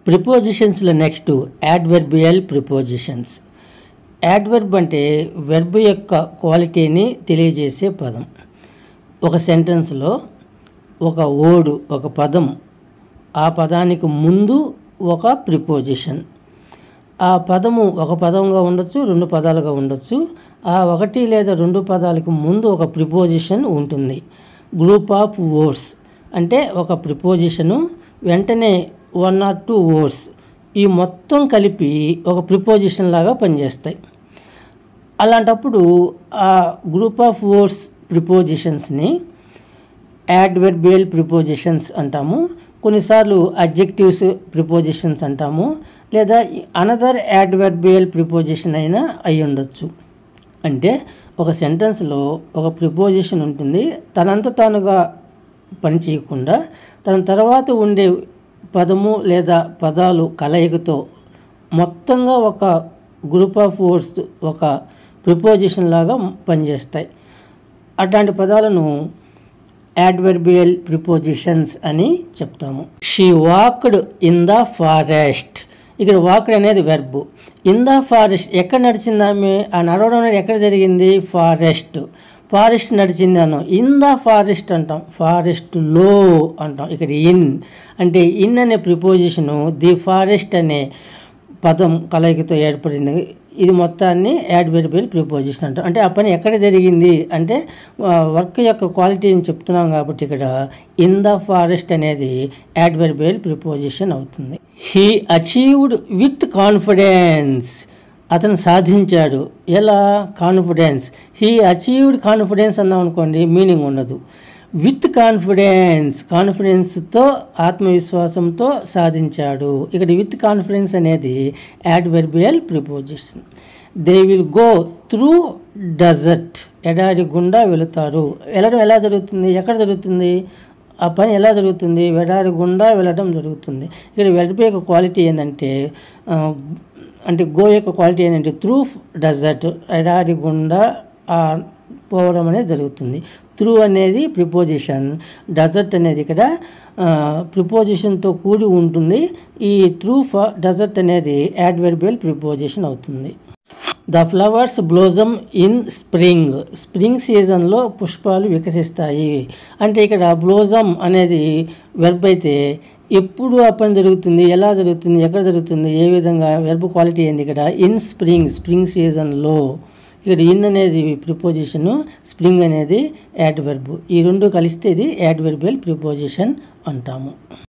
ప్రిపోజిషన్స్లో next adverbial prepositions. Adverb అంటే verb యొక్క క్వాలిటీని తెలియజేసే పదం. ఒక సెంటెన్స్లో ఒక వర్డ్, ఒక పదం, ఆ పదానికి ముందు ఒక ప్రిపోజిషన్. ఆ పదము ఒక పదంగా ఉండొచ్చు, రెండు పదాలుగా ఉండొచ్చు. ఆ ఒకటి లేదా రెండు పదాలకు ముందు ఒక ప్రిపోజిషన్ ఉంటుంది. గ్రూప్ ఆఫ్ వర్డ్స్ అంటే ఒక ప్రిపోజిషను వెంటనే 1 or 2 వర్డ్స్ ఈ మొత్తం కలిపి ఒక ప్రిపోజిషన్ లాగా పనిచేస్తాయి. అలాంటప్పుడు ఆ గ్రూప్ ఆఫ్ వర్డ్స్ ప్రిపోజిషన్స్ని యాడ్వర్బియల్ ప్రిపోజిషన్స్ అంటాము. కొన్నిసార్లు అడ్జెక్టివ్స్ ప్రిపోజిషన్స్ అంటాము, లేదా అనదర్ యాడ్వర్బియల్ ప్రిపోజిషన్ అయినా అయి ఉండొచ్చు. అంటే ఒక సెంటెన్స్లో ఒక ప్రిపోజిషన్ ఉంటుంది, తనంత తానుగా పనిచేయకుండా తన తర్వాత ఉండే పదము లేదా పదాలు కలయికతో మొత్తంగా ఒక గ్రూప్ ఆఫ్ వర్డ్స్ ఒక ప్రిపోజిషన్ లాగా పనిచేస్తాయి. అట్లాంటి పదాలను యాడ్వర్బియల్ ప్రిపోజిషన్స్ అని చెప్తాము. She walked in the forest. ఇక్కడ వాక్డ్ అనేది వెర్బ్. ఇన్ ద ఫారెస్ట్ ఎక్కడ నడిచింది ఆమె? ఆ నడవడం అనేది ఎక్కడ జరిగింది? ఫారెస్ట్. ఫారెస్ట్ నడిచింది అన్నాం. ఇన్ ద ఫారెస్ట్ అంటాం, ఫారెస్ట్లో అంటాం. ఇక్కడ ఇన్ అంటే ఇన్ అనే ప్రిపోజిషను ది ఫారెస్ట్ అనే పదం కలయికతో ఏర్పడింది. ఇది మొత్తాన్ని యాడ్వర్బియల్ ప్రిపోజిషన్ అంటాం. అంటే ఆ పని ఎక్కడ జరిగింది అంటే వర్క్ యొక్క క్వాలిటీని చెప్తున్నాం కాబట్టి ఇక్కడ ఇన్ ద ఫారెస్ట్ అనేది యాడ్వర్బియల్ ప్రిపోజిషన్ అవుతుంది. He achieved with confidence. అతను సాధించాడు. ఎలా? కాన్ఫిడెన్స్. హీ అచీవ్డ్ కాన్ఫిడెన్స్ అన్నాం అనుకోండి, మీనింగ్ ఉండదు. విత్ కాన్ఫిడెన్స్, కాన్ఫిడెన్స్తో, ఆత్మవిశ్వాసంతో సాధించాడు. ఇక్కడ విత్ కాన్ఫిడెన్స్ అనేది adverbial preposition. They will go through desert. ఎడారి గుండా వెళుతారు. వెళ్ళడం ఎలా జరుగుతుంది? ఎక్కడ జరుగుతుంది? ఆ పని ఎలా జరుగుతుంది? ఎడారి గుండా వెళ్ళడం జరుగుతుంది. ఇక్కడ వెర్బ్ యొక్క క్వాలిటీ ఏంటంటే అంటే గో యొక్క క్వాలిటీ ఏంటంటే త్రూ డెజర్ట్, ఎడారి గుండా పోవడం అనేది జరుగుతుంది. త్రూ అనేది ప్రిపోజిషన్, డెజర్ట్ అనేది ఇక్కడ ప్రిపోజిషన్తో కూడి ఉంటుంది. ఈ త్రూ డెజర్ట్ అనేది యాడ్వర్బియల్ ప్రిపోజిషన్ అవుతుంది. The flowers blossom in spring. Spring సీజన్లో పుష్పాలు వికసిస్తాయి. అంటే ఇక్కడ బ్లోజమ్ అనేది వెర్బ్ అయితే ఎప్పుడు ఆ పని జరుగుతుంది, ఎలా జరుగుతుంది, ఎక్కడ జరుగుతుంది, ఏ విధంగా, వెర్బ్ క్వాలిటీ ఏంది ఇక్కడ? ఇన్ స్ప్రింగ్, స్ప్రింగ్ సీజన్లో. ఇక్కడ ఇన్ అనేది ప్రిపోజిషను, స్ప్రింగ్ అనేది యాడ్వర్బ్. ఈ రెండు కలిస్తే ఇది యాడ్వర్బియల్ ప్రిపోజిషన్ అంటాము.